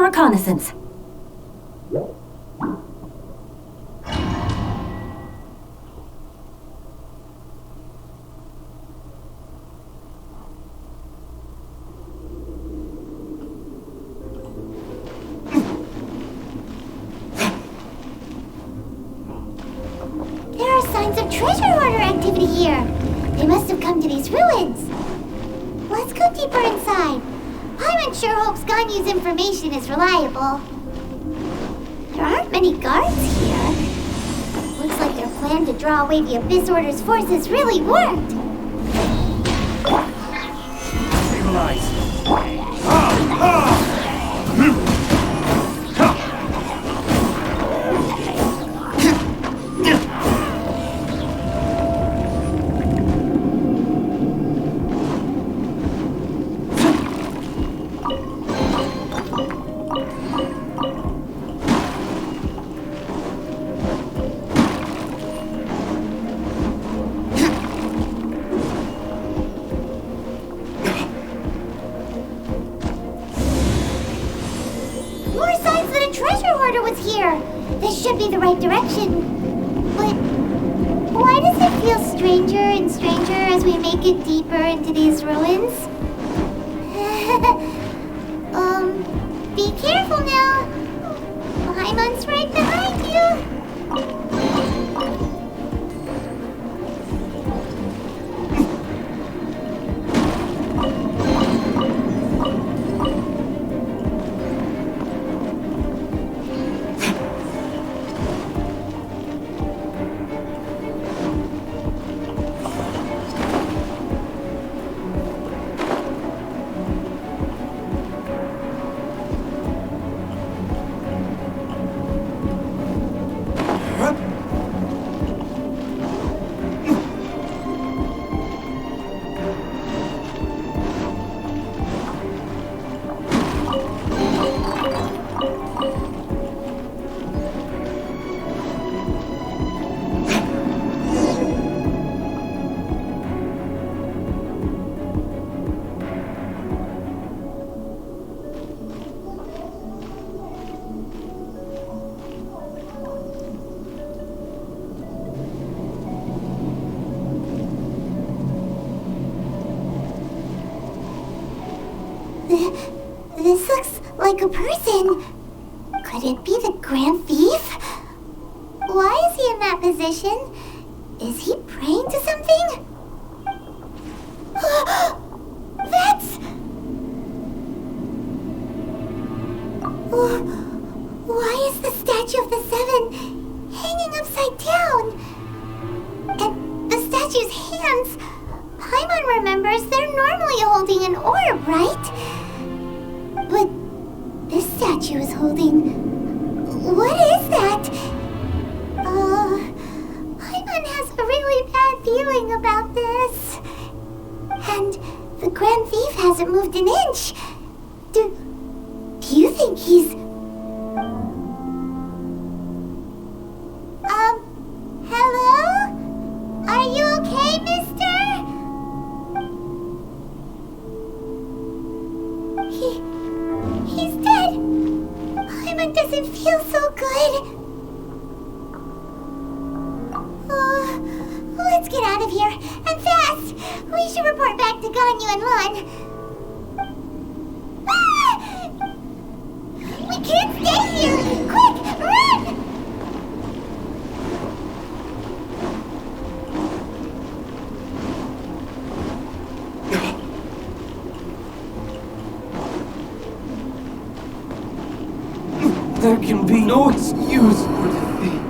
reconnaissance. There are signs of treasure hoarder activity here. They must have come to these ruins. Let's go deeper inside. Paimon sure hopes Ganyu's information is reliable. There aren't many guards here. Looks like their plan to draw away the Abyss Order's forces really worked. Stabilize. More signs that a treasure hoarder was here. This should be the right direction. But why does it feel stranger and stranger as we make it deeper into these ruins? Be careful now. Paimon's right behind you. This looks like a person. Could it be the Grand Thief? Why is he in that position? Is he praying to something? That's... Why is the statue of the Seven hanging upside down? And the statue's hands... Paimon remembers they're normally holding an orb, right? But this statue is holding... What is that? Paimon has a really bad feeling about this. And the Grand Thief hasn't moved an inch. Do you think he's... Hello? Are you okay, mister? He's dead. Paimon doesn't feel so good. Let's get out of here, and fast! We should report back to Ganyu and Lon. Ah! We can't stay here! Quick, run! There can be no excuse for defeat.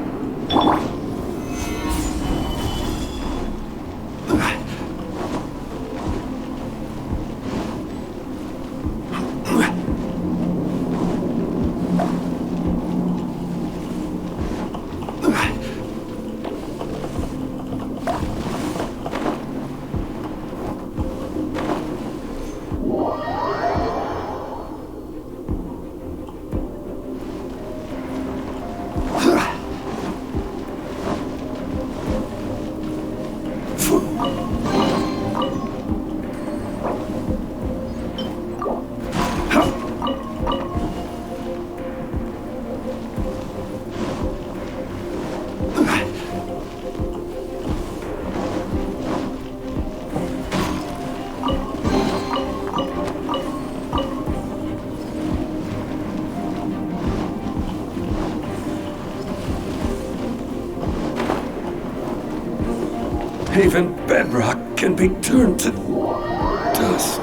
Even bedrock can be turned to dust.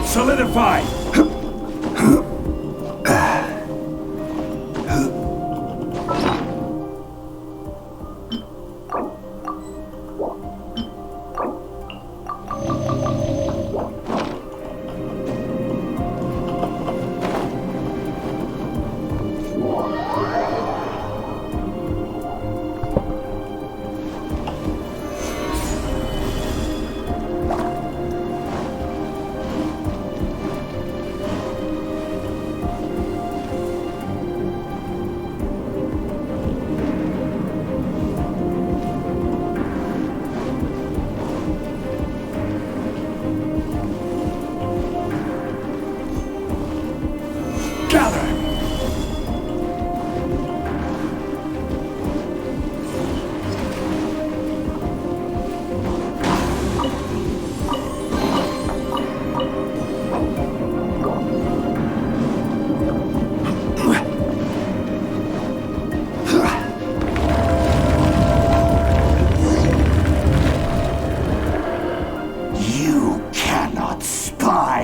Solidify!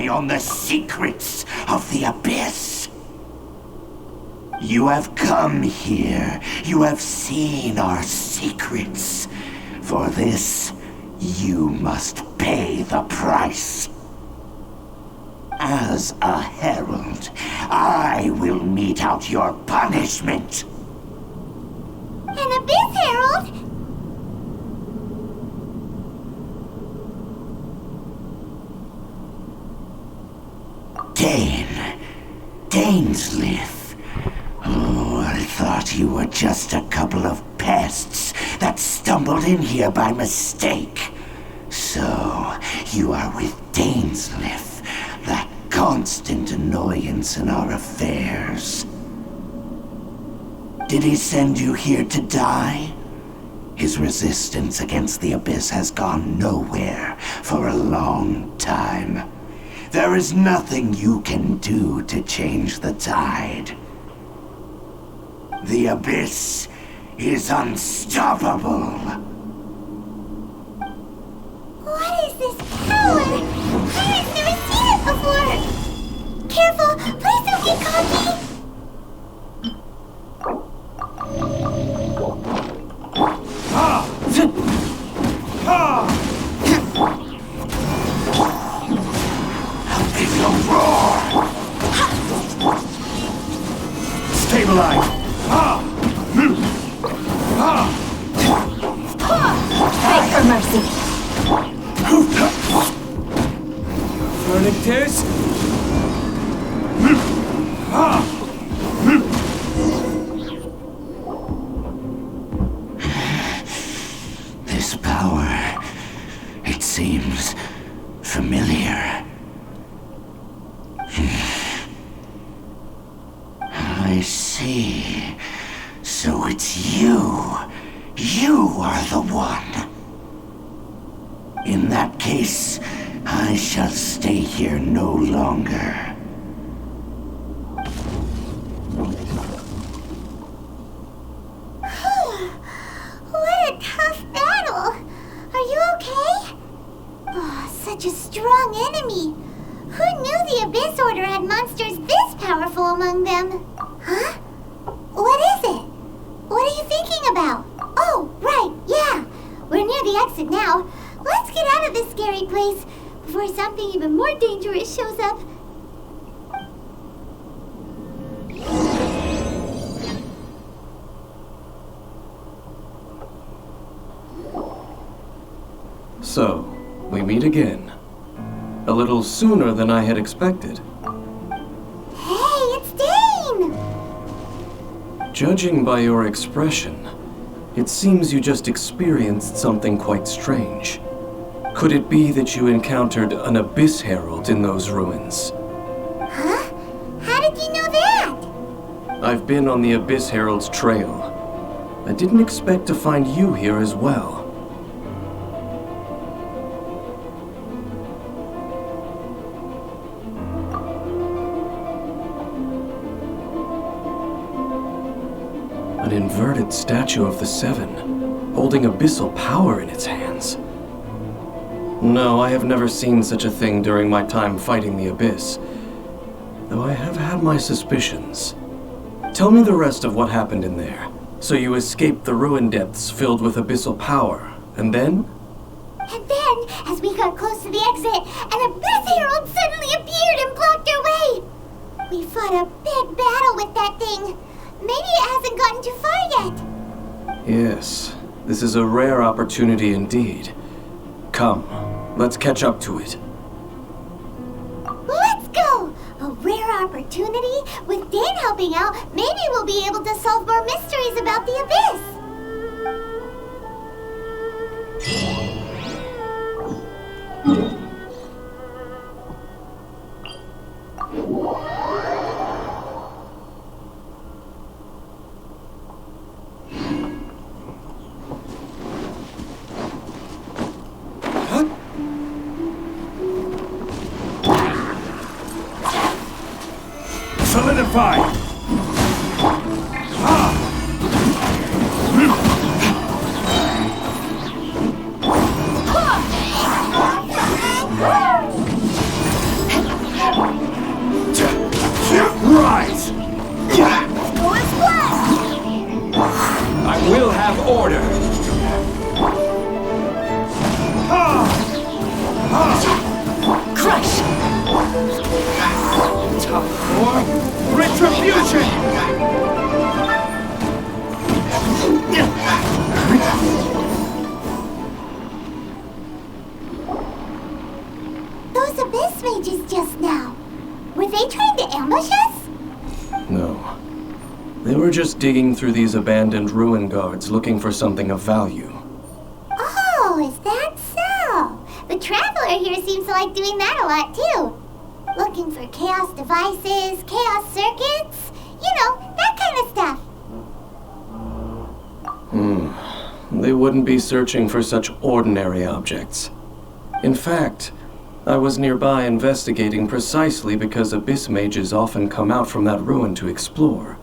On the secrets of the Abyss. You have come here. You have seen our secrets. For this, you must pay the price. As a herald, I will mete out your punishment. An Abyss Herald? Dainslith. Oh, I thought you were just a couple of pests that stumbled in here by mistake. So, you are with Dainslith, that constant annoyance in our affairs. Did he send you here to die? His resistance against the Abyss has gone nowhere for a long time. There is nothing you can do to change the tide. The Abyss is unstoppable. What is this power? I've never seen it before! Careful! Please don't get cocky! Stabilize! Beg for mercy. Burning tears? This power, it seems familiar. I see. So it's you. You are the one. In that case, I shall stay here no longer. What a tough battle. Are you okay? Oh, such a strong enemy. Who knew the Abyss Order had monsters this powerful among them? Huh? What is it? What are you thinking about? Oh, right, yeah. We're near the exit now. Let's get out of this scary place before something even more dangerous shows up. So, we meet again. A little sooner than I had expected. Hey, it's Dane! Judging by your expression, it seems you just experienced something quite strange. Could it be that you encountered an Abyss Herald in those ruins? Huh? How did you know that? I've been on the Abyss Herald's trail. I didn't expect to find you here as well. An inverted statue of the Seven, holding abyssal power in its hands. No, I have never seen such a thing during my time fighting the Abyss, though I have had my suspicions. Tell me the rest of what happened in there. So you escaped the ruin depths filled with abyssal power, and then? And then, as we got close to the exit, an Abyss Herald suddenly appeared and blocked our way. We fought a big battle with that thing. Maybe it hasn't gotten too far yet. Yes, this is a rare opportunity indeed. Come, let's catch up to it. Let's go! A rare opportunity? With Dane helping out, maybe we'll be able to solve more mysteries about the Abyss. Solidify! Rise! I will have order! Crush! Tough war! Retribution! Those Abyss mages just now. Were they trying to ambush us? No. They were just digging through these abandoned ruin guards looking for something of value. Oh, is that so? The Traveler here seems to like doing that a lot too. Looking for chaos devices, chaos circuits, you know, that kind of stuff. They wouldn't be searching for such ordinary objects. In fact, I was nearby investigating precisely because Abyss mages often come out from that ruin to explore.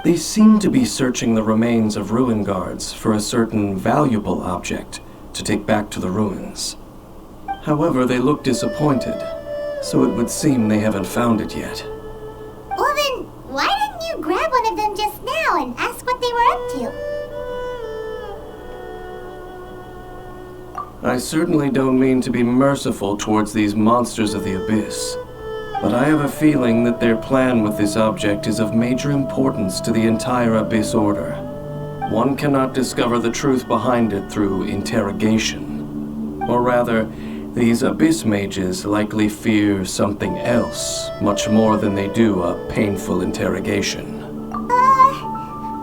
They seem to be searching the remains of ruin guards for a certain valuable object to take back to the ruins. However, they look disappointed, so it would seem they haven't found it yet. Well then, why didn't you grab one of them just now and ask what they were up to? I certainly don't mean to be merciful towards these monsters of the Abyss, but I have a feeling that their plan with this object is of major importance to the entire Abyss Order. one cannot discover the truth behind it through interrogation. Or rather, these Abyss Mages likely fear something else, much more than they do a painful interrogation.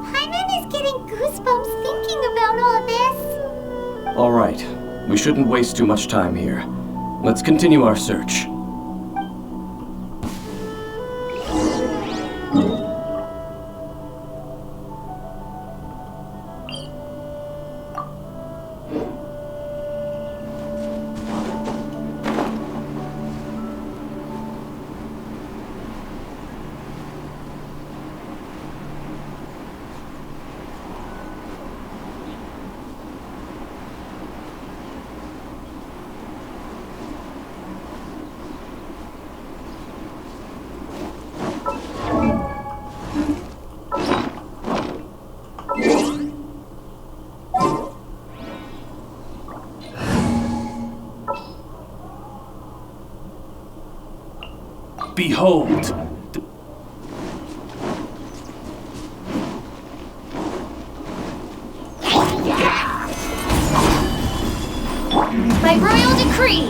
Paimon is getting goosebumps thinking about all this. All right, we shouldn't waste too much time here. Let's continue our search. Behold! By royal decree!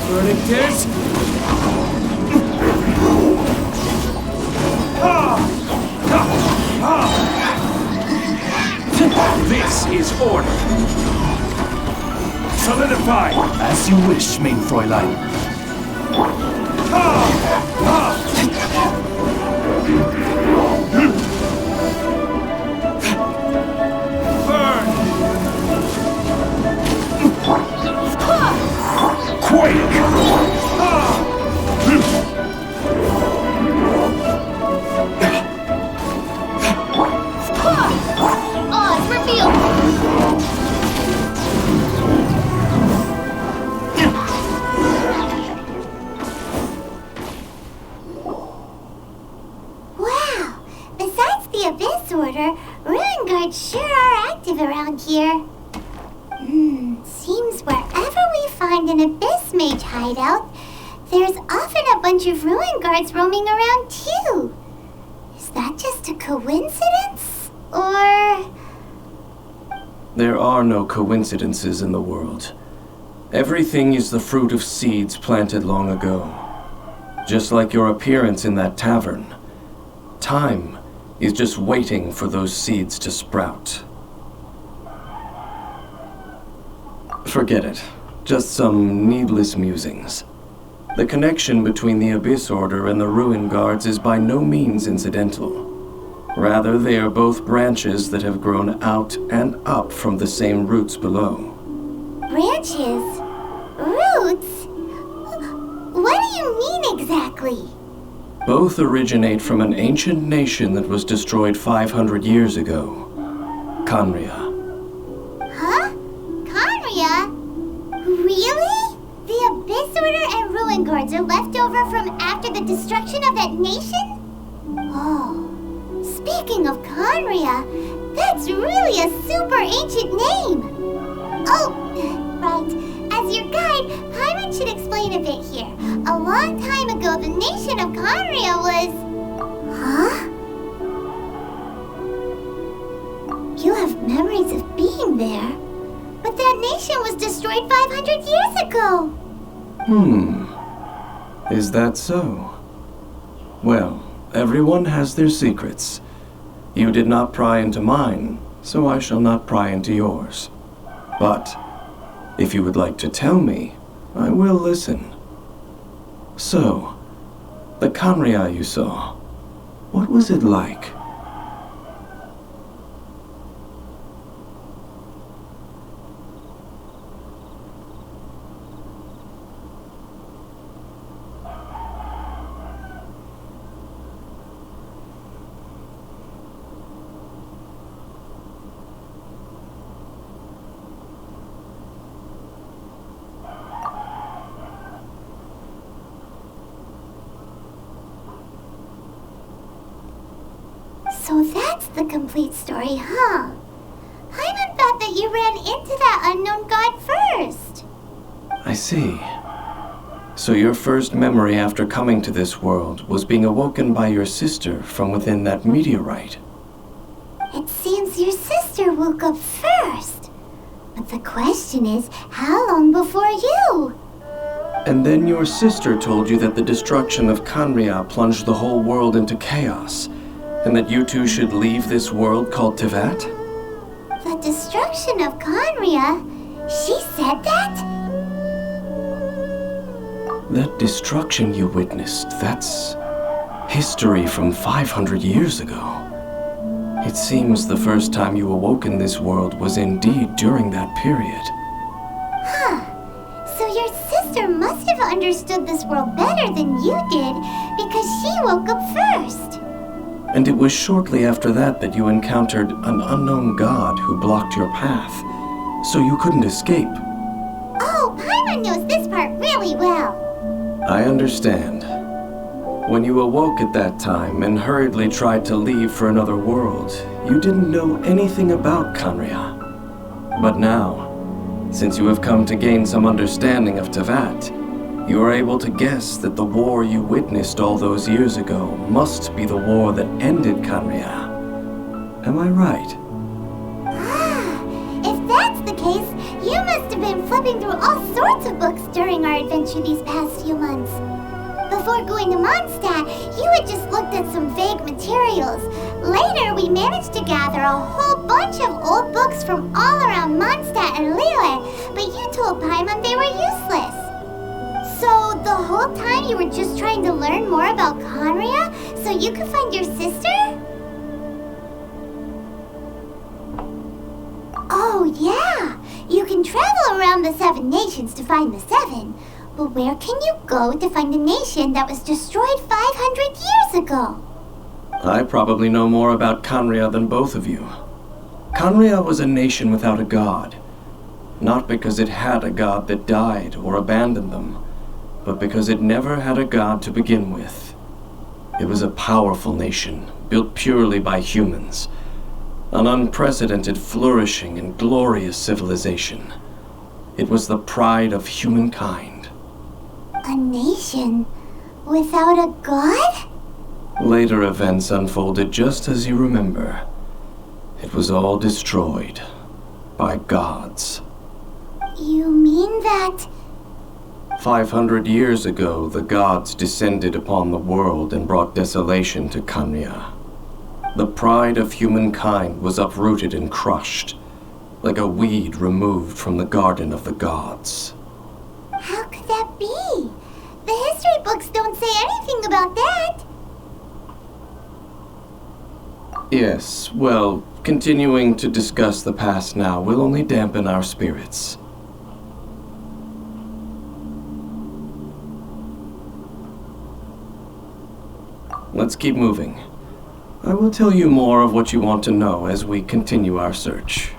Burning disc! This is order! Solidify! As you wish, main Fräulein. Burn! Quake! Odds revealed! Wow! Besides the Abyss Order, Ruin Guards sure are active around here. Seems wherever we find an Abyss Mage hideout, there's often a bunch of Ruin Guards roaming around too. Is that just a coincidence? Or... There are no coincidences in the world. Everything is the fruit of seeds planted long ago. Just like your appearance in that tavern. Time is just waiting for those seeds to sprout. Forget it. Just some needless musings. The connection between the Abyss Order and the Ruin Guards is by no means incidental. Rather, they are both branches that have grown out and up from the same roots below. Branches? Roots? What do you mean exactly? Both originate from an ancient nation that was destroyed 500 years ago. Khaenri'ah. Huh? Khaenri'ah? Really? The Abyss Order and Ruin Guards are left over from after the destruction of that nation? Oh. Speaking of Khaenri'ah, that's really a super ancient name! Oh, right. As your guide, Paimon should explain a bit here. A long time ago, the nation of Khaenri'ah was... Huh? You have memories of being there. But that nation was destroyed 500 years ago! Is that so? Well, everyone has their secrets. You did not pry into mine, so I shall not pry into yours. But, if you would like to tell me, I will listen. So, the Khaenri'ah you saw, what was it like? So that's the complete story, huh? Paimon thought that you ran into that unknown god first. I see. So your first memory after coming to this world was being awoken by your sister from within that meteorite. It seems your sister woke up first. But the question is, how long before you? And then your sister told you that the destruction of Kanria plunged the whole world into chaos, and that you two should leave this world called KEVZZYT? The destruction of Conria? She said that? That destruction you witnessed, that's history from 500 years ago. It seems the first time you awoke in this world was indeed during that period. Huh. So your sister must have understood this world better than you did because she woke up first. And it was shortly after that that you encountered an unknown god who blocked your path, so you couldn't escape. Oh, Paimon knows this part really well. I understand. When you awoke at that time and hurriedly tried to leave for another world, you didn't know anything about Kanria. But now, since you have come to gain some understanding of KEVZZYT, you are able to guess that the war you witnessed all those years ago must be the war that ended Kanria. Am I right? If that's the case, you must have been flipping through all sorts of books during our adventure these past few months. Before going to Mondstadt, you had just looked at some vague materials. Later, we managed to gather a whole bunch of old books from all around Mondstadt and Liyue, but you told Paimon they were useless. So the whole time you were just trying to learn more about Conria so you could find your sister? Oh yeah, you can travel around the 7 nations to find the 7. But where can you go to find a nation that was destroyed 500 years ago? I probably know more about Kanria than both of you. Kanria was a nation without a god. Not because it had a god that died or abandoned them, but because it never had a god to begin with. It was a powerful nation, built purely by humans. An unprecedented, flourishing, and glorious civilization. It was the pride of humankind. A nation without a god? Later events unfolded just as you remember. It was all destroyed by gods. You mean that... 500 years ago, the gods descended upon the world and brought desolation to Kanria. The pride of humankind was uprooted and crushed, like a weed removed from the garden of the gods. How could that be? The history books don't say anything about that. Yes, well, continuing to discuss the past now will only dampen our spirits. Let's keep moving. I will tell you more of what you want to know as we continue our search.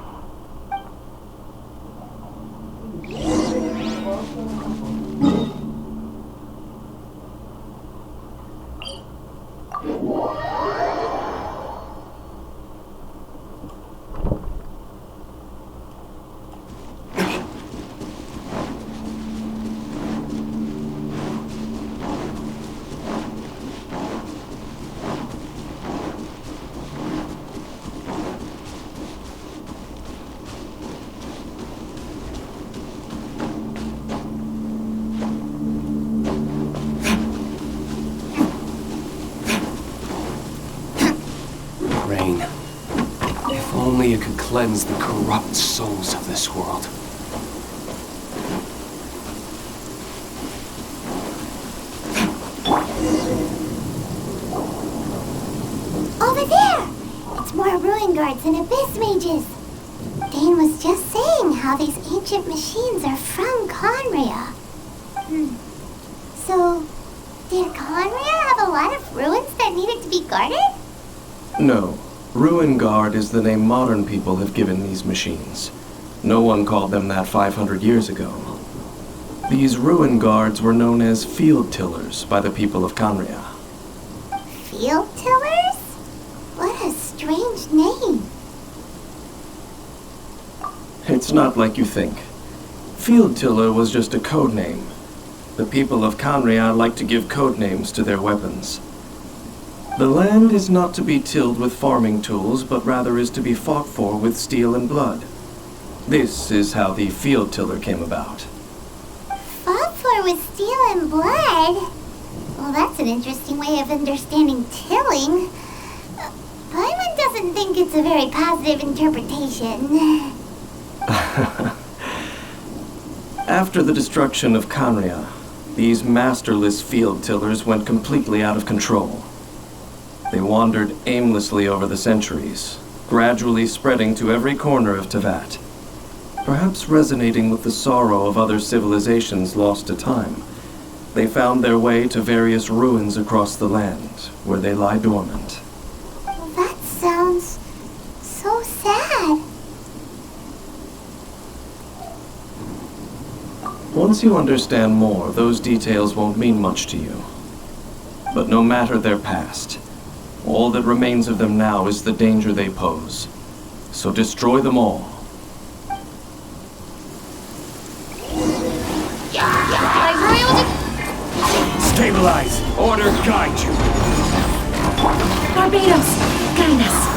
If only it could cleanse the corrupt souls of this world. Over there! It's more ruin guards and abyss mages. Dane was just saying how these ancient machines are from Conria. So, did Conria have a lot of ruins that needed to be guarded? No. Ruin Guard is the name modern people have given these machines. No one called them that 500 years ago. These Ruin Guards were known as Field Tillers by the people of Kanria. Field tillers? What a strange name. It's not like you think. Field Tiller was just a code name. The people of Kanria like to give code names to their weapons. The land is not to be tilled with farming tools, but rather is to be fought for with steel and blood. This is how the field tiller came about. Fought for with steel and blood? Well, that's an interesting way of understanding tilling. Paimon doesn't think it's a very positive interpretation. After the destruction of Kanria, these masterless field tillers went completely out of control. They wandered aimlessly over the centuries, gradually spreading to every corner of Teyvat. Perhaps resonating with the sorrow of other civilizations lost to time, they found their way to various ruins across the land, where they lie dormant. Well, that sounds so sad. Once you understand more, those details won't mean much to you. But no matter their past, all that remains of them now is the danger they pose. So destroy them all. Stabilize! Order guide you! Barbados, guide us.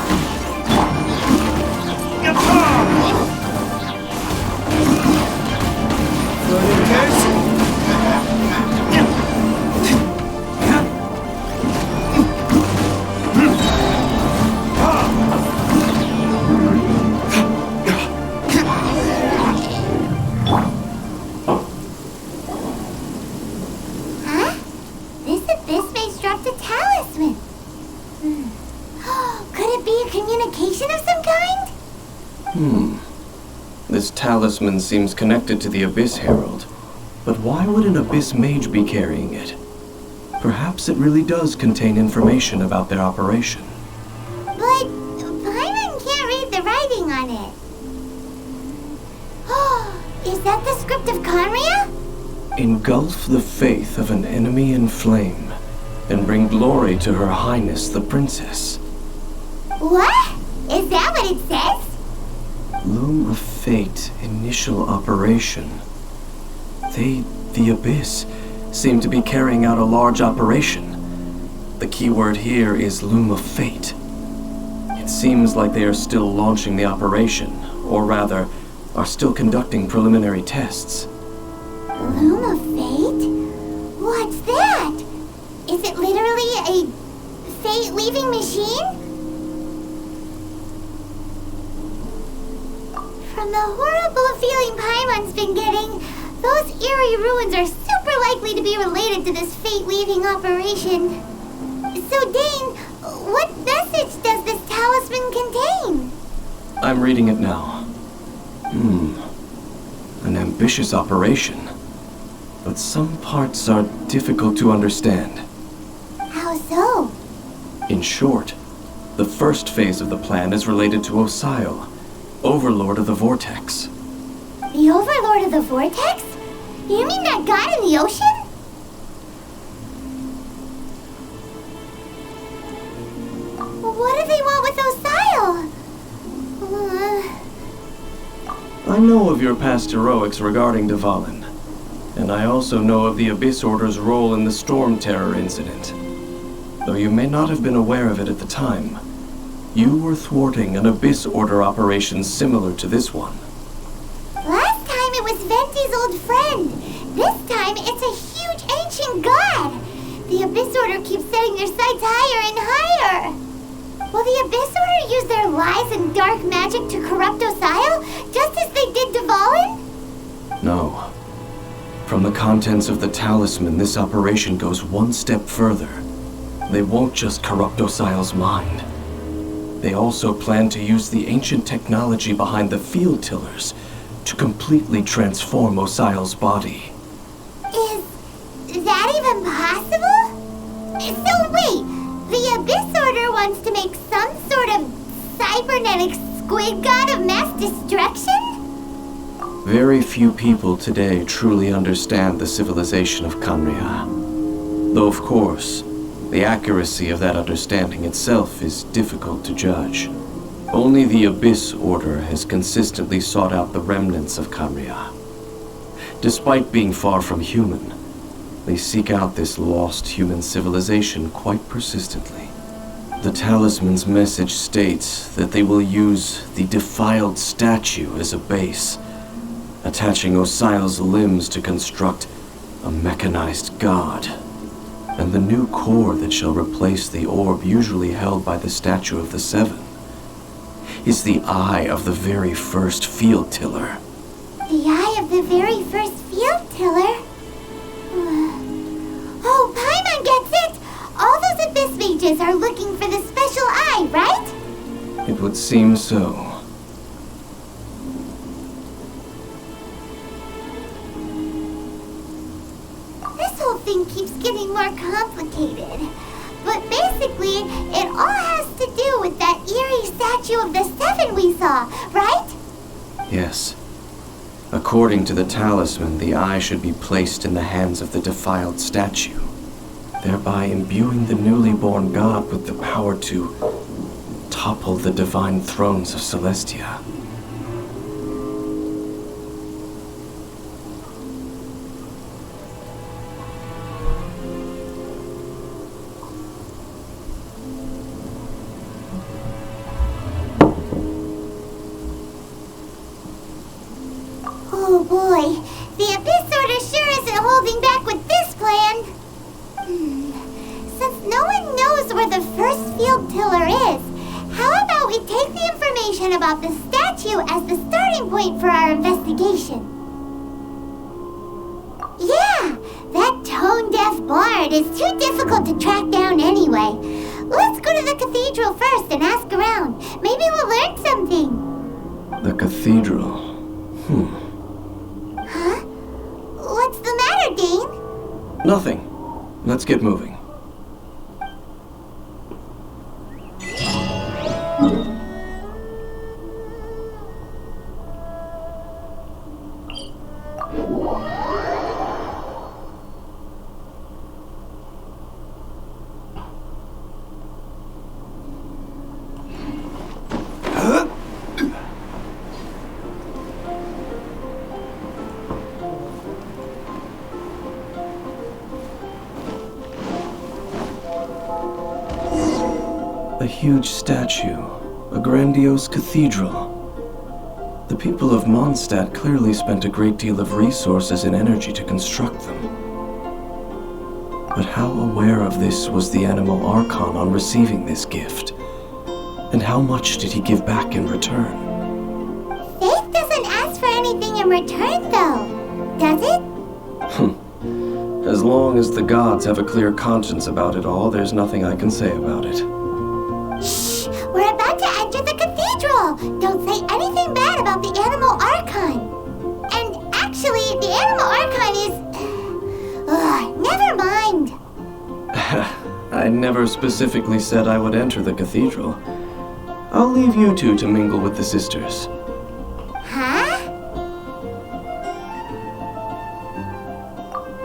Huh? This abyss maze dropped a talisman. Could it be a communication of some kind? This talisman seems connected to the Abyss Herald. But why would an Abyss Mage be carrying it? Perhaps it really does contain information about their operation. But Paimon can't read the writing on it. Is that the script of Kanria? Engulf the faith of an enemy in flame, and bring glory to Her Highness the Princess. What? Is that what it says? Loom of Fate, initial operation. The Abyss, seem to be carrying out a large operation. The keyword here is Loom of Fate. It seems like they are still launching the operation, or rather, are still conducting preliminary tests. Loom of Fate? What's that? Is it literally a fate-leaving machine? From the horrible feeling Paimon's been getting, those eerie ruins are super likely to be related to this fate-leaving operation. So, Dane, what message does this talisman contain? I'm reading it now. An ambitious operation. But some parts are difficult to understand. How so? In short, the first phase of the plan is related to Osile, Overlord of the Vortex. The Overlord of the Vortex? You mean that god in the ocean? What do they want with Osile? I know of your past heroics regarding Dvalin, and I also know of the Abyss Order's role in the Storm Terror incident. Though you may not have been aware of it at the time, you were thwarting an Abyss Order operation similar to this one. Last time it was Venti's old friend. This time it's a huge ancient god. The Abyss Order keeps setting their sights higher and higher. Will the Abyss Order use their lies and dark magic to corrupt Osile, just as they did Dvalin? No. From the contents of the talisman, this operation goes one step further. They won't just corrupt Osile's mind. They also plan to use the ancient technology behind the field tillers to completely transform Osile's body. Is that even possible? So wait, the Abyss Order wants to make some sort of cybernetic squid god of mass destruction? Very few people today truly understand the civilization of Kanria. Though of course, the accuracy of that understanding itself is difficult to judge. Only the Abyss Order has consistently sought out the remnants of Kanria. Despite being far from human, They seek out this lost human civilization quite persistently. The talisman's message states that they will use the defiled statue as a base, attaching Osial's limbs to construct a mechanized god. And the new core that shall replace the orb usually held by the Statue of the Seven is the eye of the very first field tiller. The eye of the very first field tiller? Oh, Paimon gets it! All those abyss mages are looking for the special eye, right? It would seem so. This whole thing keeps getting more complicated. But basically, it all has to do with that eerie Statue of the Seven we saw, right? Yes. According to the talisman, the eye should be placed in the hands of the defiled statue, thereby imbuing the newly born god with the power to topple the divine thrones of Celestia. Oh boy, the Abyss Order sure isn't holding back with this plan. Since no one knows where the first field tiller is, how about we take the information about the statue as the starting point for our investigation? Yeah, that tone-deaf bard is too difficult to track down anyway. Let's go to the cathedral first and ask around. Maybe we'll learn something. The cathedral. Huh? What's the matter, Dane? Nothing. Let's get moving. A huge statue, a grandiose cathedral. The people of Mondstadt clearly spent a great deal of resources and energy to construct them. But how aware of this was the Animal Archon on receiving this gift? And how much did he give back in return? Faith doesn't ask for anything in return, though, does it? As long as the gods have a clear conscience about it all, there's nothing I can say about it. Shh! We're about to enter the cathedral! Don't say anything bad about the Animal Archon! And actually, the Animal Archon is... never mind! I never specifically said I would enter the cathedral. I'll leave you two to mingle with the sisters. Huh?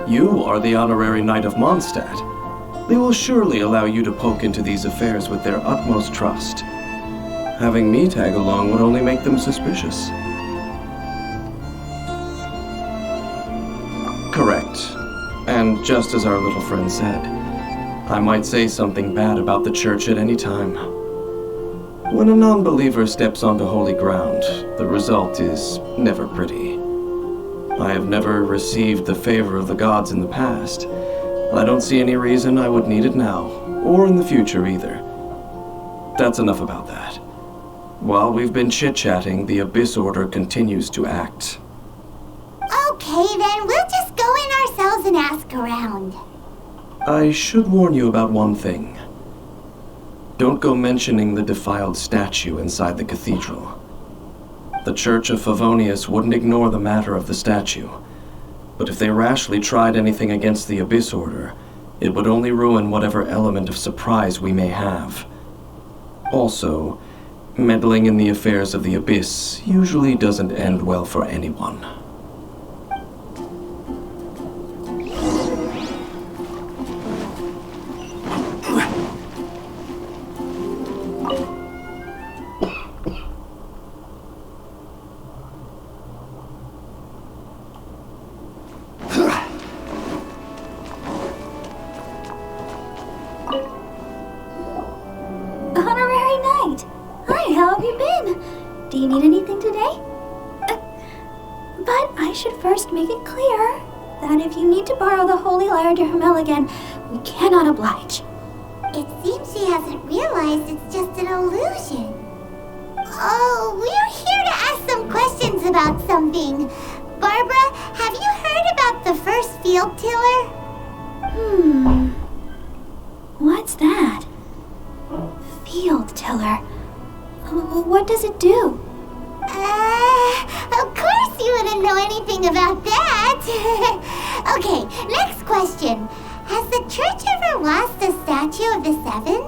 You are the honorary knight of Mondstadt. They will surely allow you to poke into these affairs with their utmost trust. Having me tag along would only make them suspicious. Correct. And just as our little friend said, I might say something bad about the church at any time. When a non-believer steps onto holy ground, the result is never pretty. I have never received the favor of the gods in the past. I don't see any reason I would need it now, or in the future either. That's enough about that. While we've been chit-chatting, the Abyss Order continues to act. Okay, then we'll just go in ourselves and ask around. I should warn you about one thing. Don't go mentioning the defiled statue inside the cathedral. The Church of Favonius wouldn't ignore the matter of the statue. But if they rashly tried anything against the Abyss Order, it would only ruin whatever element of surprise we may have. Also, meddling in the affairs of the Abyss usually doesn't end well for anyone. you need anything today? But I should first make it clear that if you need to borrow the Holy Lyre to Hermel again, we cannot oblige. It seems she hasn't realized it's just an illusion. Oh, we're here to ask some questions about something. Barbara, have you heard about the first field tiller? What's that? Field tiller. What does it do? Of course you wouldn't know anything about that. Okay, next question. Has the church ever lost a statue of the Seven?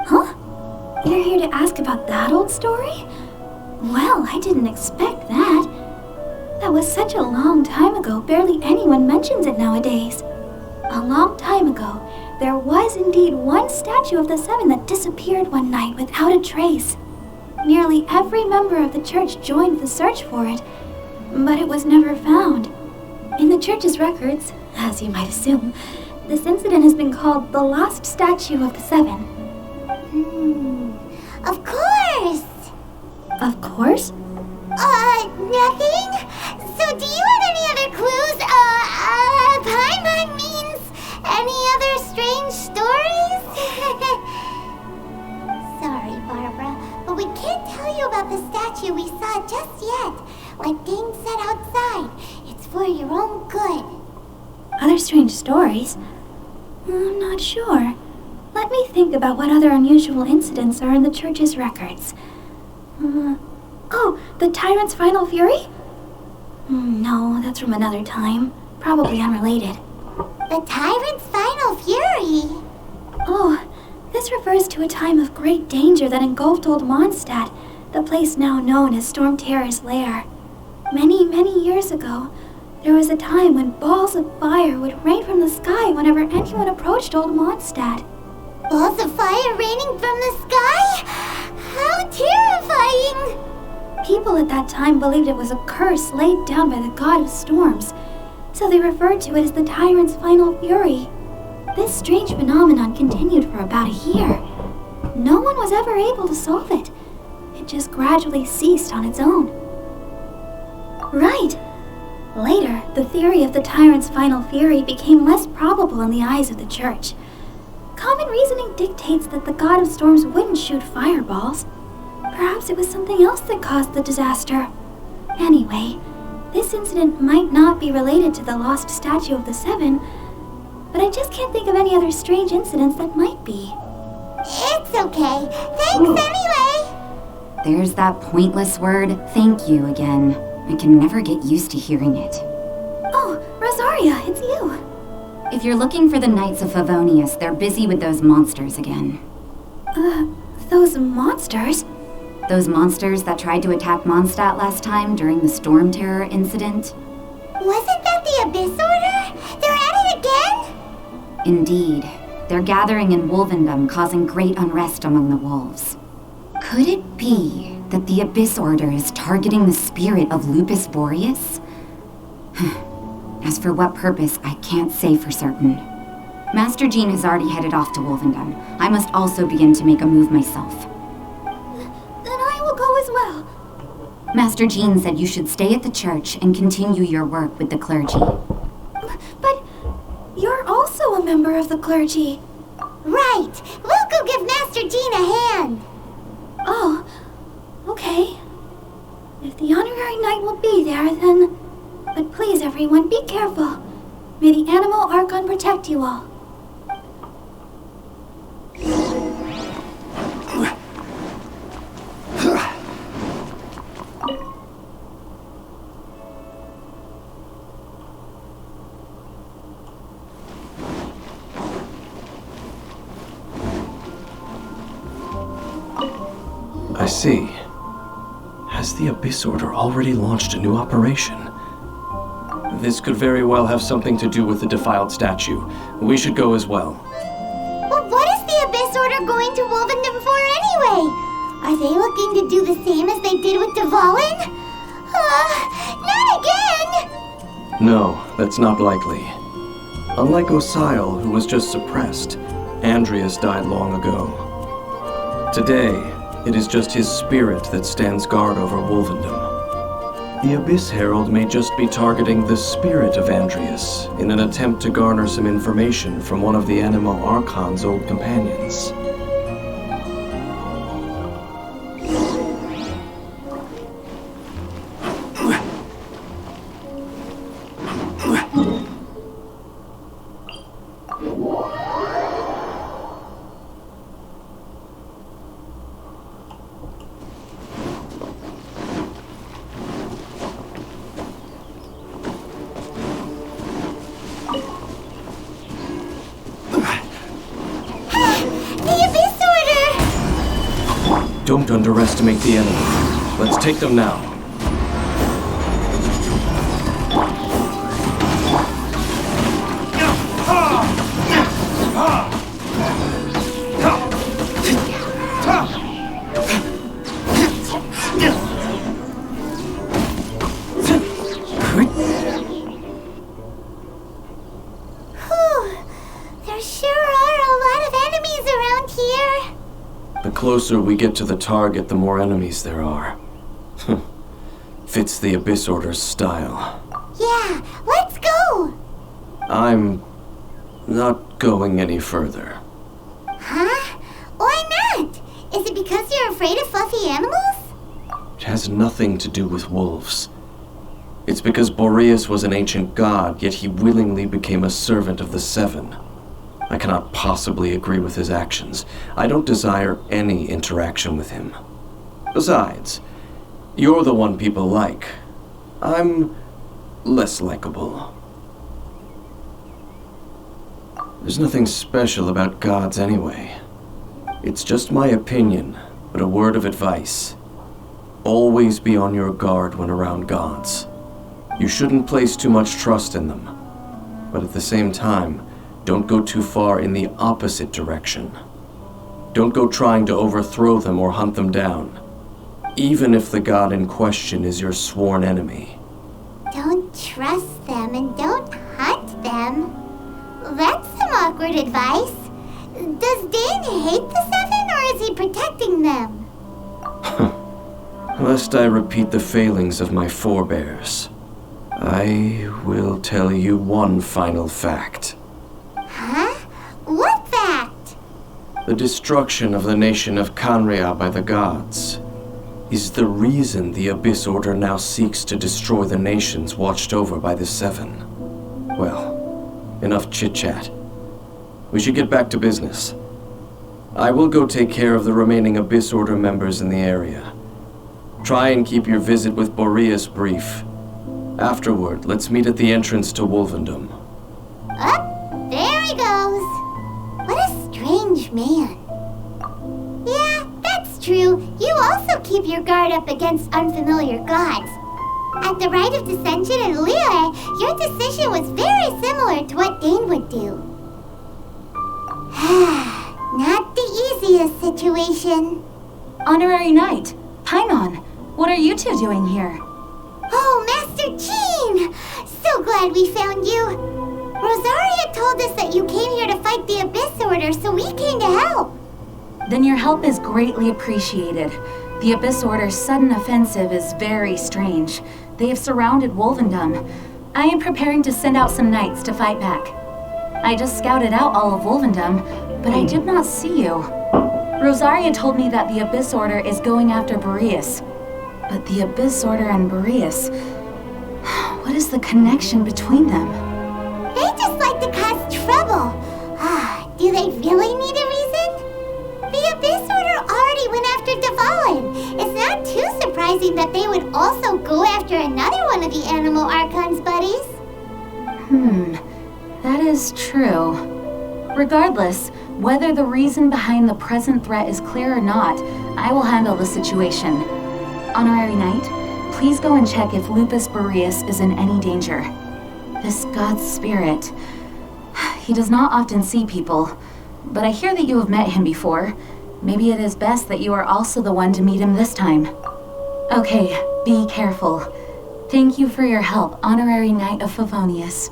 Huh? You're here to ask about that old story? Well, I didn't expect that. That was such a long time ago, barely anyone mentions it nowadays. A long time ago, there was indeed one statue of the Seven that disappeared one night without a trace. Nearly every member of the church joined the search for it, but it was never found. In the church's records, as you might assume, this incident has been called the Lost Statue of the Seven. Of course! Of course? Nothing? So do you have any other clues? Paimon means any other strange stories? Sorry, Barbara, but we can't tell you about the statue we saw just yet. Like Dane said outside, it's for your own good. Other strange stories? I'm not sure. Let me think about what other unusual incidents are in the church's records. Oh, the Tyrant's Final Fury? No, that's from another time. Probably unrelated. The Tyrant's Final Fury? Oh, this refers to a time of great danger that engulfed Old Mondstadt, the place now known as Storm Terror's lair. Many, many years ago, there was a time when balls of fire would rain from the sky whenever anyone approached Old Mondstadt. Balls of fire raining from the sky? How terrifying! People at that time believed it was a curse laid down by the god of storms, so they referred to it as the Tyrant's Final Fury. This strange phenomenon continued for about a year. No one was ever able to solve it. It just gradually ceased on its own. Right. Later, the theory of the Tyrant's Final Fury became less probable in the eyes of the church. Common reasoning dictates that the god of storms wouldn't shoot fireballs. Perhaps it was something else that caused the disaster. Anyway, this incident might not be related to the lost statue of the Seven, but I just can't think of any other strange incidents that might be. It's okay. Thanks anyway. There's that pointless word, thank you, again. I can never get used to hearing it. Oh, Rosaria, it's you. If you're looking for the Knights of Favonius, they're busy with those monsters again. Those monsters? Those monsters that tried to attack Mondstadt last time during the Storm Terror incident? Wasn't that the Abyss Order? They're at it again? Indeed. They're gathering in Wolvendom, causing great unrest among the wolves. Could it be that the Abyss Order is targeting the spirit of Lupus Boreas? As for what purpose, I can't say for certain. Master Jean has already headed off to Wolvendom. I must also begin to make a move myself. Then I will go as well. Master Jean said you should stay at the church and continue your work with the clergy. But you're also a member of the clergy. Right. We'll go give Master Jean a hand. Oh, okay. If the honorary knight will be there, then... But please, everyone, be careful. May the Animal Archon protect you all. I see. Has the Abyss Order already launched a new operation? This could very well have something to do with the defiled statue. We should go as well. Well, what is the Abyss Order going to Wolvendom for anyway? Are they looking to do the same as they did with Dvalin? Not again! No, that's not likely. Unlike Osile, who was just suppressed, Andreas died long ago. Today, It is just his spirit that stands guard over Wolvendom. The Abyss Herald may just be targeting the spirit of Andreas in an attempt to garner some information from one of the Animo Archon's old companions. Don't underestimate the enemy. Let's take them now. There sure are a lot of enemies around here. The closer we get to the target, the more enemies there are. Fits the Abyss Order's style. Yeah, let's go! I'm not going any further. Huh? Why not? Is it because you're afraid of fluffy animals? It has nothing to do with wolves. It's because Boreas was an ancient god, yet he willingly became a servant of the Seven. I cannot possibly agree with his actions. I don't desire any interaction with him. Besides, you're the one people like. I'm less likable. There's nothing special about gods anyway. It's just my opinion, but a word of advice. Always be on your guard when around gods. You shouldn't place too much trust in them. But at the same time, don't go too far in the opposite direction. Don't go trying to overthrow them or hunt them down, even if the god in question is your sworn enemy. Don't trust them and don't hunt them. That's some awkward advice. Does Dane hate the Seven, or is he protecting them? Lest I repeat the failings of my forebears, I will tell you one final fact. Huh? What fact? The destruction of the nation of Canria by the gods is the reason the Abyss Order now seeks to destroy the nations watched over by the Seven. Well, enough chit-chat. We should get back to business. I will go take care of the remaining Abyss Order members in the area. Try and keep your visit with Boreas brief. Afterward, let's meet at the entrance to Wolvendom. There he goes. What a strange man. Yeah, that's true. You also keep your guard up against unfamiliar gods. At the Rite of Dissension in Liyue, your decision was very similar to what Dane would do. Not the easiest situation. Honorary Knight, Paimon, what are you two doing here? Oh, Master Jean! So glad we found you. Rosaria told us that you came here to fight the Abyss Order, so we came to help. Then your help is greatly appreciated. The Abyss Order's sudden offensive is very strange. They have surrounded Wolvendom. I am preparing to send out some knights to fight back. I just scouted out all of Wolvendom, but I did not see you. Rosaria told me that the Abyss Order is going after Boreas. But the Abyss Order and Boreas... what is the connection between them? They just like to cause trouble. Do they really need a reason? The Abyss Order already went after Dvalin. It's not too surprising that they would also go after another one of the Animo Archon's buddies. That is true. Regardless, whether the reason behind the present threat is clear or not, I will handle the situation. Honorary Knight, please go and check if Lupus Boreas is in any danger. This god's spirit... he does not often see people, but I hear that you have met him before. Maybe it is best that you are also the one to meet him this time. Okay, be careful. Thank you for your help, Honorary Knight of Favonius.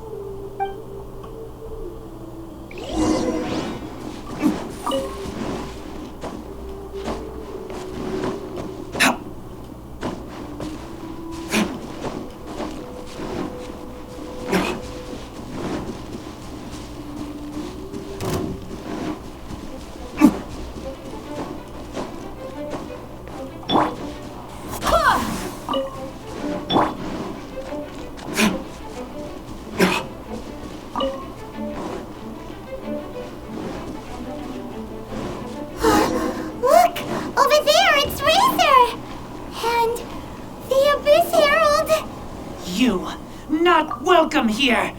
here!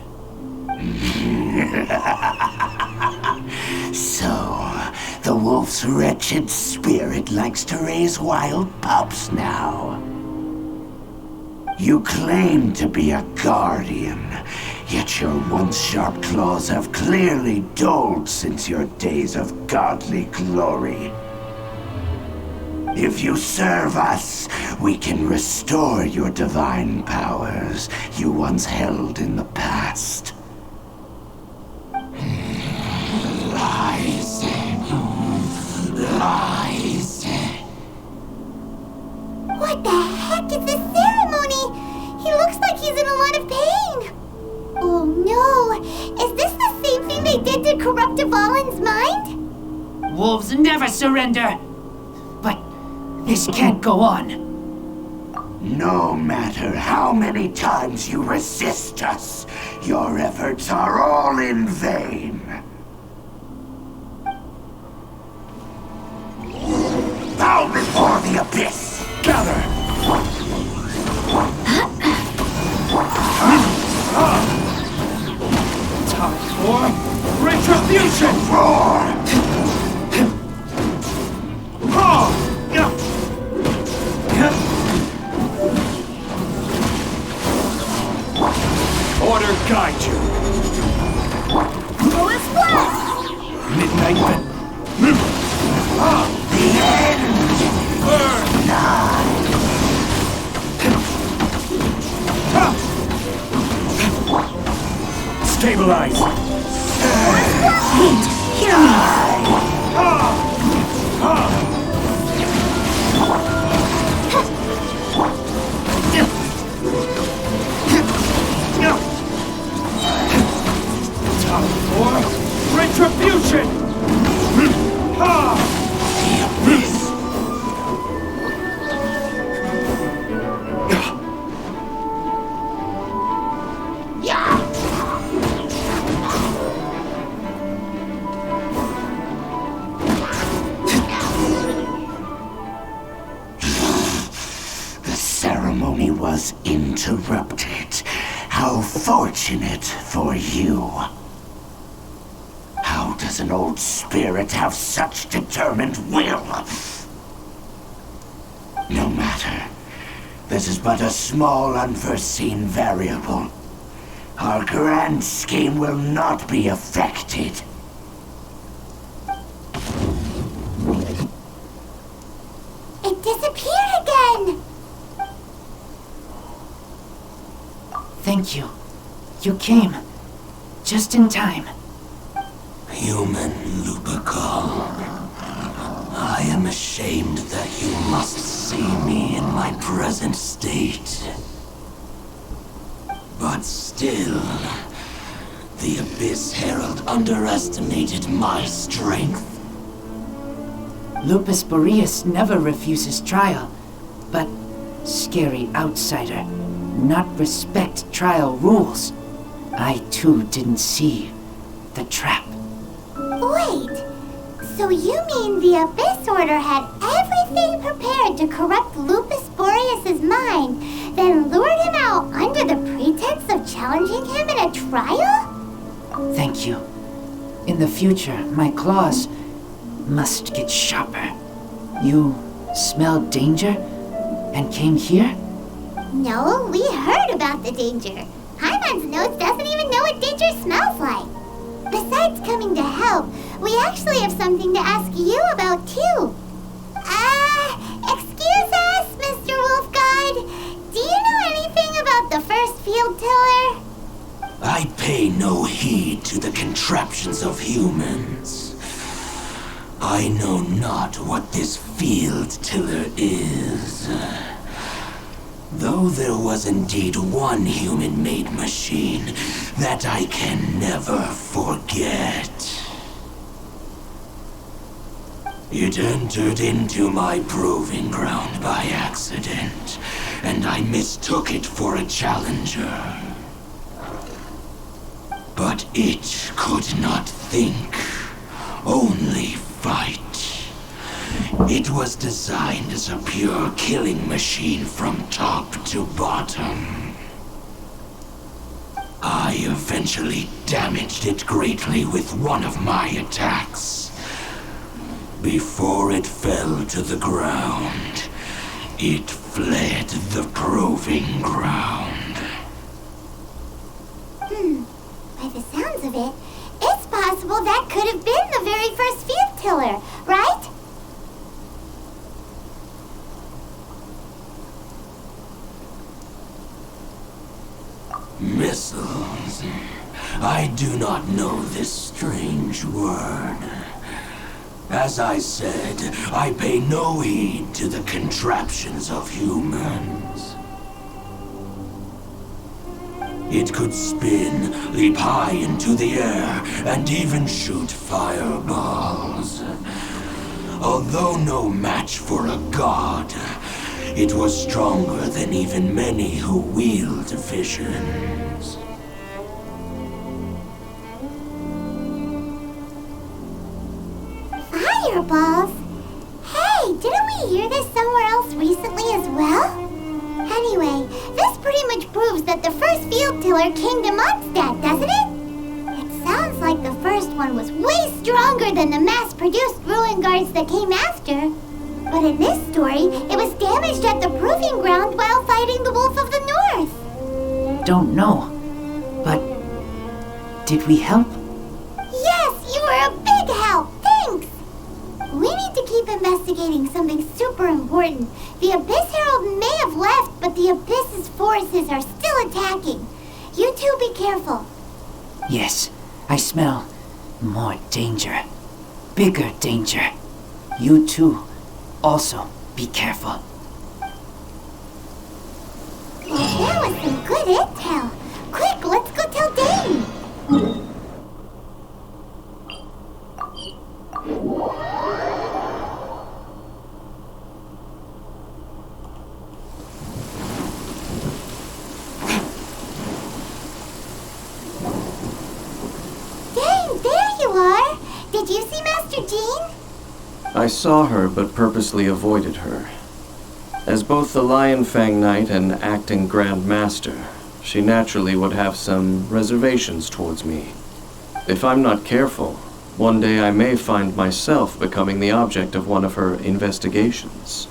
So, the wolf's wretched spirit likes to raise wild pups now. You claim to be a guardian, yet your once sharp claws have clearly dulled since your days of godly glory. If you serve us, we can restore your divine powers you once held in the past. Lies. Lies. What the heck is this ceremony? He looks like he's in a lot of pain. Oh no! Is this the same thing they did to corrupt Dvalin's mind? Wolves never surrender! But this can't go on. No matter how many times you resist us, your efforts are all in vain. Bow before the abyss! Gather! Time for retribution! Roar! Order guide you! Full blast! Midnight The end! burn! Stabilize! Wait, hear me. Time for retribution! The ceremony was interrupted. How fortunate for you. How does an old spirit have such determined will? No matter. This is but a small unforeseen variable. Our grand scheme will not be affected. It disappeared again! Thank you. You came. Just in time. Human Lupical, I am ashamed that you must see me in my present state. But still, the Abyss Herald underestimated my strength. Lupus Boreas never refuses trial, but scary outsider, not respect trial rules. I too didn't see the trap. Wait, so you mean the Abyss Order had everything prepared to corrupt Lupus Boreas' mind, then lured him out under the pretense of challenging him in a trial? Thank you. In the future, my claws must get sharper. You smelled danger and came here? No, we heard about the danger. Paimon's nose doesn't even know what danger smells like. Besides coming to help, we actually have something to ask you about too. Excuse us, Mr. Wolf Guide. Do you know anything about the first field tiller? I pay no heed to the contraptions of humans. I know not what this field tiller is. Though there was indeed one human-made machine that I can never forget. It entered into my proving ground by accident, and I mistook it for a challenger. But it could not think, only fight. It was designed as a pure killing machine from top to bottom. I I eventually damaged it greatly with one of my attacks. Before it fell to the ground, it fled the proving ground. By the sounds of it, it's possible that could have been the very first field tiller, right? Missiles. I do not know this strange word. As I said, I pay no heed to the contraptions of humans. It could spin, leap high into the air, and even shoot fireballs. Although no match for a god, it was stronger than even many who wield visions. Fireballs? Hey, didn't we hear this somewhere else recently as well? Anyway, this pretty much proves that the first field tiller came to Mondstadt, doesn't it? It sounds like the first one was way stronger than the mass-produced ruin guards that came after. But in this story, it was damaged at the proving ground while fighting the Wolf of the North. Don't know. But did we help? Yes, you were a big help. Thanks. We need to keep investigating something super important. The Abyss Herald may have left, but the Abyss's forces are still attacking. You two be careful. Yes, I smell more danger. Bigger danger. You too. Also, be careful. Well, that was some good intel. Quick, let's go tell Dane. Dane, there you are. Did you see Master Jean? I saw her, but purposely avoided her. As both the Lion Fang Knight and acting Grand Master, she naturally would have some reservations towards me. If I'm not careful, one day I may find myself becoming the object of one of her investigations.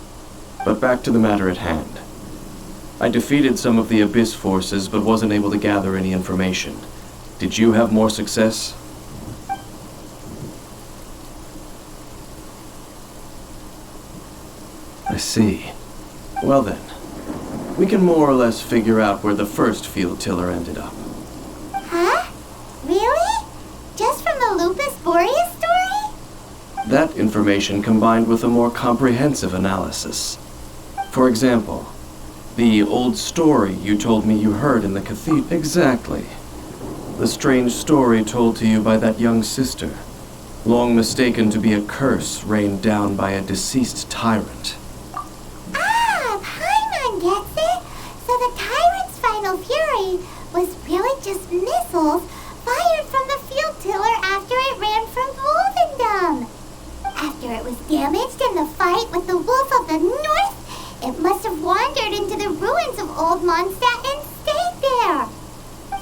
But back to the matter at hand. I defeated some of the Abyss forces, but wasn't able to gather any information. Did you have more success? I see. Well then, we can more or less figure out where the first field tiller ended up. Huh? Really? Just from the Lupus Boreas story? That information combined with a more comprehensive analysis. For example, the old story you told me you heard in the cathedral. Exactly. The strange story told to you by that young sister, long mistaken to be a curse rained down by a deceased tyrant. Gets it? So the tyrant's final fury was really just missiles fired from the field tiller after it ran from Wolvendom. After it was damaged in the fight with the Wolf of the North, it must have wandered into the ruins of Old Mondstadt and stayed there.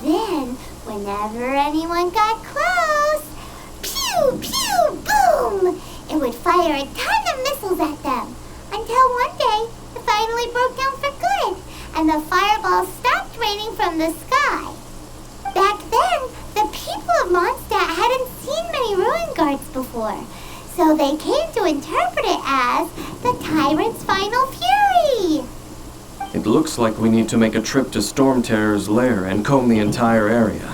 Then, whenever anyone got close, pew, pew, boom! It would fire a ton of missiles at them, until one day, it finally broke down for good, and the fireballs stopped raining from the sky. Back then, the people of Mondstadt hadn't seen many ruin guards before, so they came to interpret it as the tyrant's final fury. It looks like we need to make a trip to Storm Terror's lair and comb the entire area.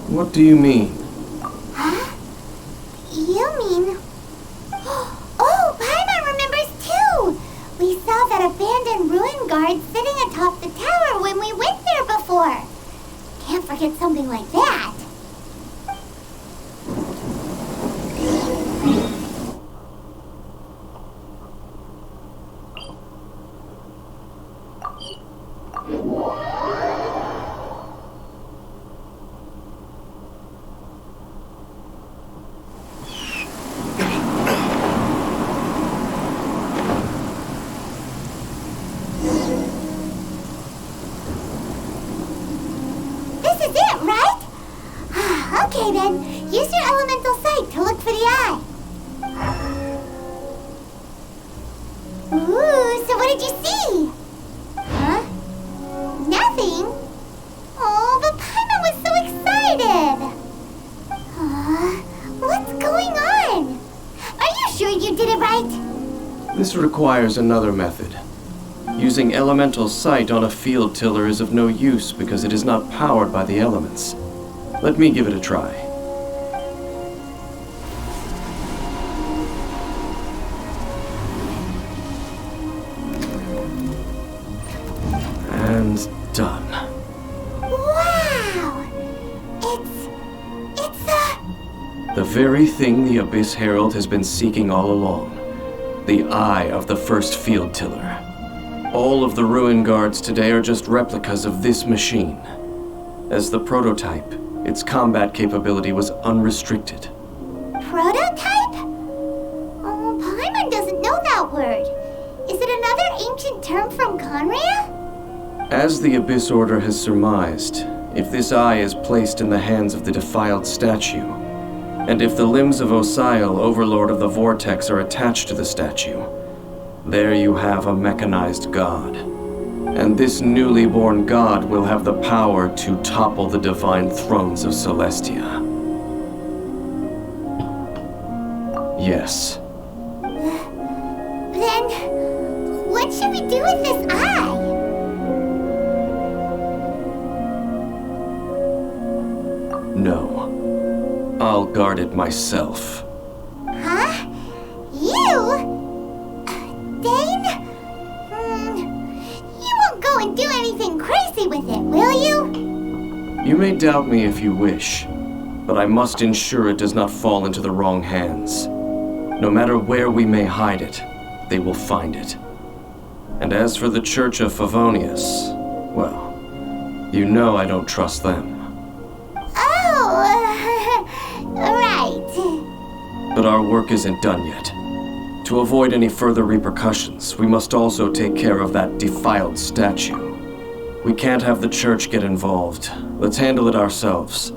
What do you mean? Huh? You mean... Oh, Paimon remembers too! We saw that abandoned ruin guard sitting atop the tower when we went there before. Can't forget something like that. Okay then, use your elemental sight to look for the eye. Ooh, so what did you see? Huh? Nothing? Oh, but Paimon was so excited! What's going on? Are you sure you did it right? This requires another method. Using elemental sight on a field tiller is of no use because it is not powered by the elements. Let me give it a try. And done. Wow! It's The very thing the Abyss Herald has been seeking all along. The eye of the first field tiller. All of the ruin guards today are just replicas of this machine. As the prototype, its combat capability was unrestricted. prototype? Oh, Paimon doesn't know that word. Is it another ancient term from Conria? As the Abyss Order has surmised, if this eye is placed in the hands of the defiled statue, and if the limbs of Osial, Overlord of the Vortex, are attached to the statue, there you have a mechanized god. And this newly born god will have the power to topple the divine thrones of Celestia. Yes. Then, what should we do with this eye? No. I'll guard it myself. Huh? You? Dane? You won't go and do anything crazy with it, will you? You may doubt me if you wish, but I must ensure it does not fall into the wrong hands. No matter where we may hide it, they will find it. And as for the Church of Favonius, well, you know I don't trust them. Oh, right. But our work isn't done yet. To avoid any further repercussions, we must also take care of that defiled statue. We can't have the church get involved. Let's handle it ourselves.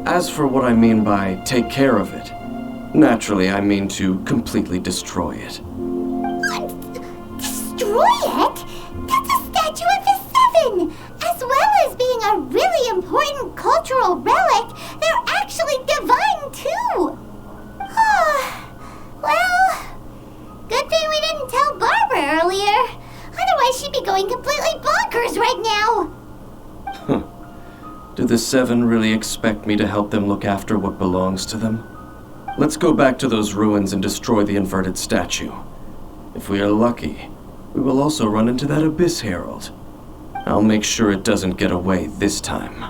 As for what I mean by take care of it, naturally I mean to completely destroy it. What? Destroy it? That's a statue of the Seven! As well as being a really important cultural relic, they're actually divine too! Well, good thing we didn't tell Barbara earlier. Otherwise she'd be going completely bonkers right now. Do the Seven really expect me to help them look after what belongs to them? Let's go back to those ruins and destroy the inverted statue. If we are lucky, we will also run into that Abyss Herald. I'll make sure it doesn't get away this time.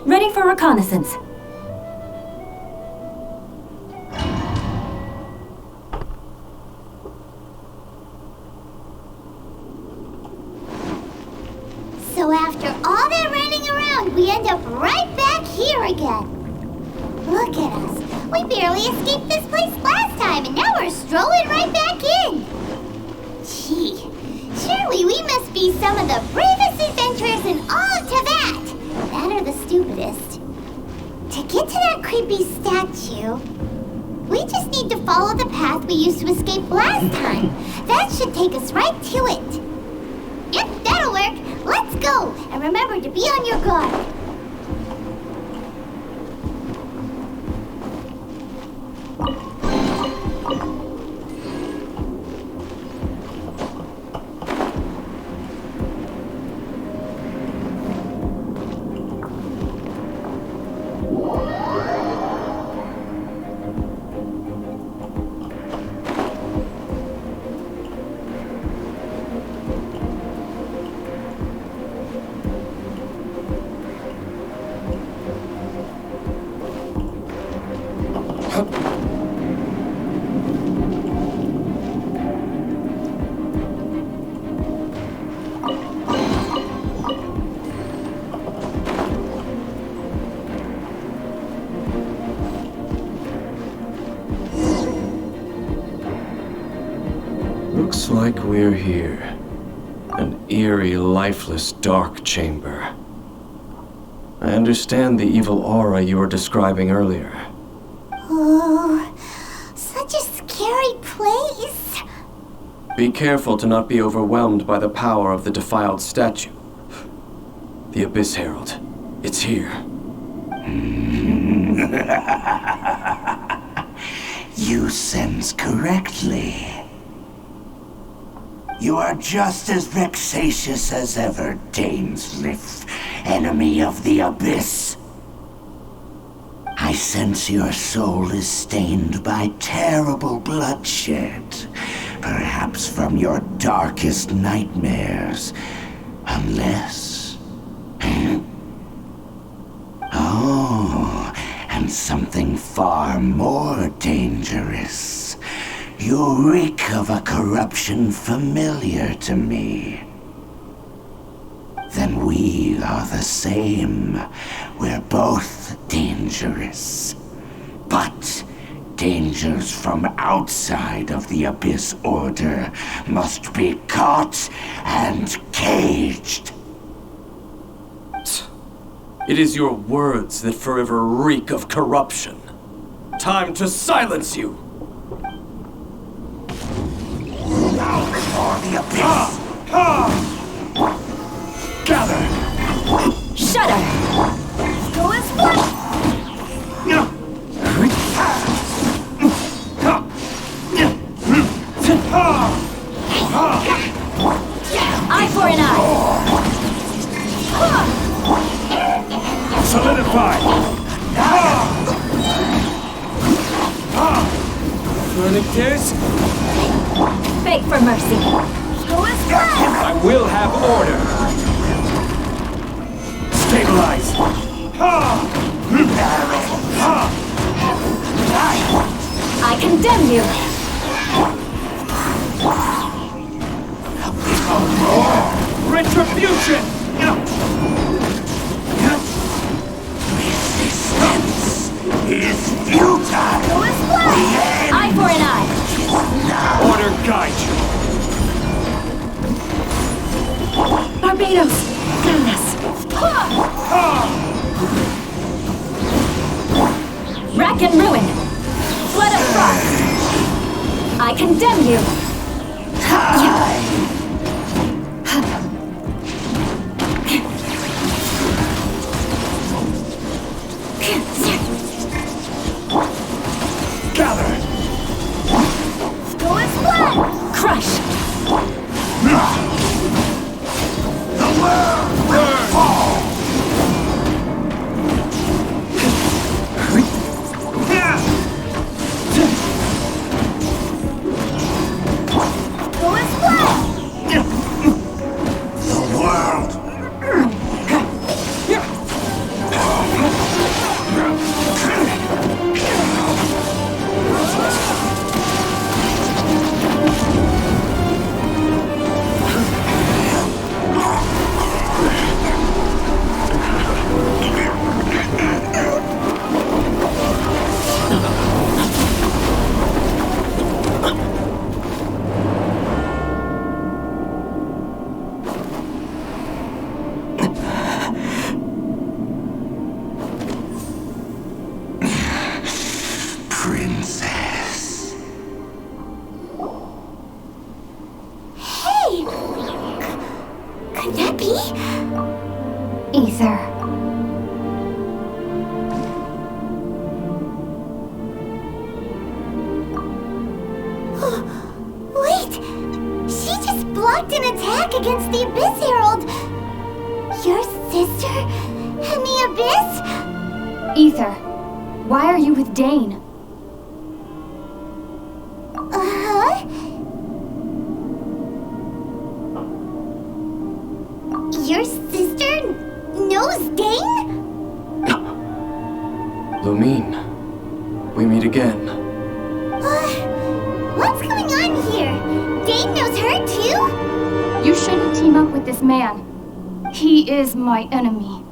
Ready for reconnaissance. So after all that running around, we end up right back here again. Look at us. We barely escaped this place last time, and now we're strolling right back in. Gee, surely we must be some of the bravest adventurers in all of Teyvat. That or the stupidest. To get to that creepy statue, we just need to follow the path we used to escape last time. That should take us right to it. Yep, that'll work. Let's go. And remember to be on your guard. Looks like we're here. An eerie, lifeless, dark chamber. I understand the evil aura you were describing earlier. Oh, such a scary place. Be careful to not be overwhelmed by the power of the defiled statue. The Abyss Herald. It's here. You sense correctly. You are just as vexatious as ever, Dainsleif, enemy of the Abyss. I sense your soul is stained by terrible bloodshed, perhaps from your darkest nightmares, unless... Oh, and something far more dangerous. You reek of a corruption familiar to me. Then we are the same. We're both dangerous. But dangers from outside of the Abyss Order must be caught and caged. It is your words that forever reek of corruption. Time to silence you! Now before the Abyss! Gather! Shudder! Go as one! Eye for an eye! Solidify! Burning tears? Beg for mercy! Go as one! I will have order! Stabilize! I condemn you! Retribution! Resistance is futile! Go as one! Eye for an eye! Order guide you! Barbados! Goodness! Rack and ruin! Flood of frost! I condemn you! Gather! Go as one! Crush! The world will fall! Go as one! The world... Princess. Hey! Could that be? Ether. Wait! She just blocked an attack against the Abyss Herald! Your sister and the Abyss? Ether, why are you with Dane? Uh-huh. Your sister knows Dane? Lumine, we meet again. What's going on here? Dane knows her too? You shouldn't team up with this man. He is my enemy.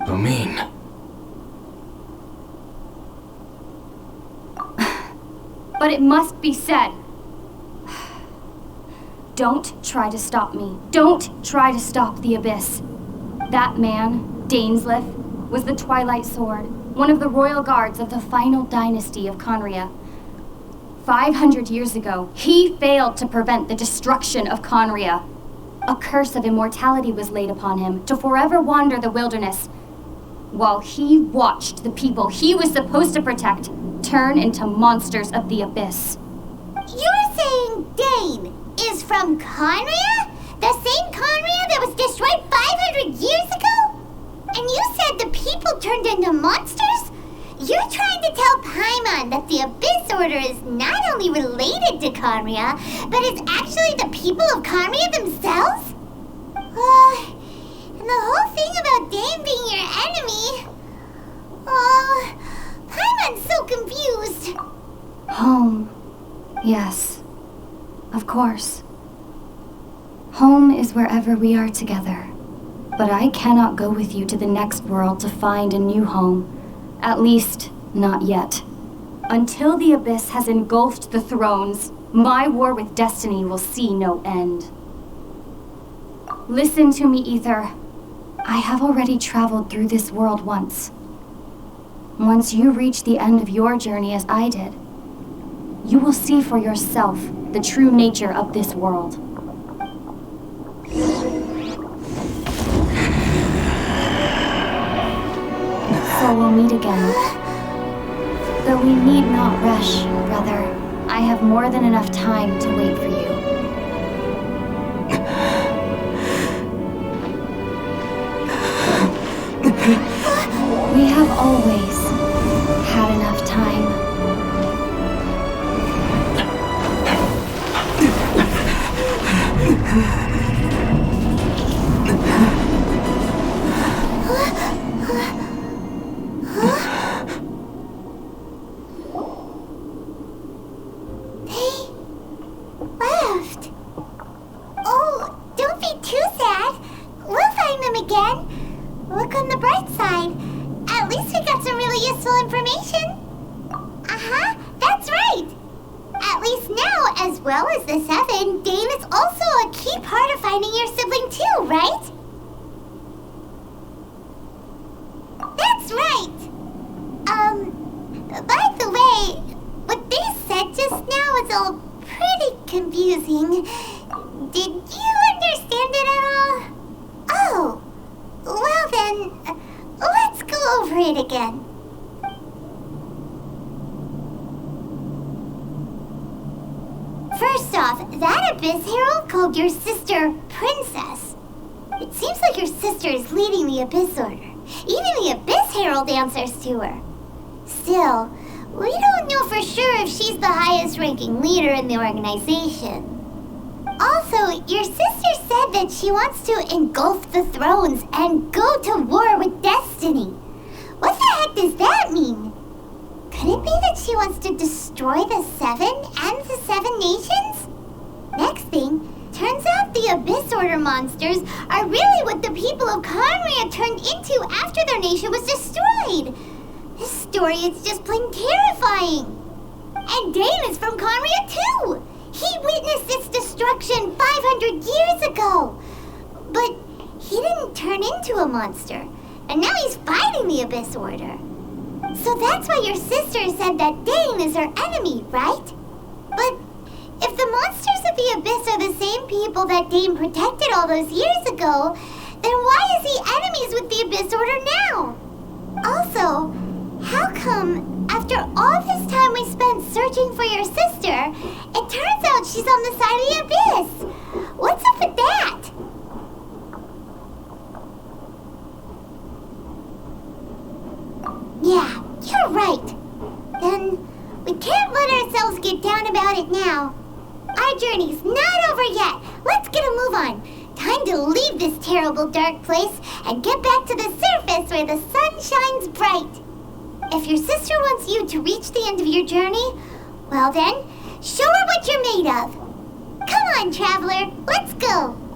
Lumine. But it must be said. Don't try to stop me. Don't try to stop the Abyss. That man, Dainsleif, was the Twilight Sword, one of the royal guards of the final dynasty of Conria. 500 years ago, he failed to prevent the destruction of Conria. A curse of immortality was laid upon him to forever wander the wilderness, while he watched the people he was supposed to protect turn into monsters of the Abyss. You're saying Dane is from Conria? The same Conria that was destroyed 500 years ago? And you said the people turned into monsters? You're trying to tell Paimon that the Abyss Order is not only related to Conria, but is actually the people of Conria themselves? And the whole thing about Dane being your enemy... Paimon's so confused. Home. Yes. Of course. Home is wherever we are together. But I cannot go with you to the next world to find a new home. At least, not yet. Until the Abyss has engulfed the thrones, my war with destiny will see no end. Listen to me, Ether. I have already traveled through this world once. Once you reach the end of your journey as I did, you will see for yourself the true nature of this world. So we'll meet again. Though we need not rush, brother. I have more than enough time to wait for you. We have always had enough time. Left. Oh, don't be too sad. We'll find them again. Look on the bright side. At least we got some really useful information. Uh-huh, that's right. At least now, as well as the Seven, Dane is also a key part of finding your sibling too, right? That's right. By the way, what they said just now is all pretty confusing. Did you understand it at all? Oh, well then, let's go over it again. First off, that Abyss Herald called your sister Princess. It seems like your sister is leading the Abyss Order. Even the Abyss Herald answers to her. Still, we don't know for sure if she's the highest ranking leader in the organization. Also, your sister said that she wants to engulf the thrones and go to war with destiny. What the heck does that mean? Could it be that she wants to destroy the Seven and the Seven Nations? Next thing, turns out the Abyss Order monsters are really what the people of Conria turned into after their nation was destroyed. This story is just plain terrifying. And Dane is from Conria too. He witnessed its destruction 500 years ago. But he didn't turn into a monster. And now he's fighting the Abyss Order. So that's why your sister said that Dane is her enemy, right? But if the monsters of the Abyss are the same people that Dane protected all those years ago, then why is he enemies with the Abyss Order now? Also, how come, after all this time we spent searching for your sister, it turns out she's on the side of the Abyss? What's up with that? Yeah, about it now. Our journey's not over yet. Let's get a move on. Time to leave this terrible dark place and get back to the surface where the sun shines bright. If your sister wants you to reach the end of your journey, well then, show her what you're made of. Come on, traveler, let's go.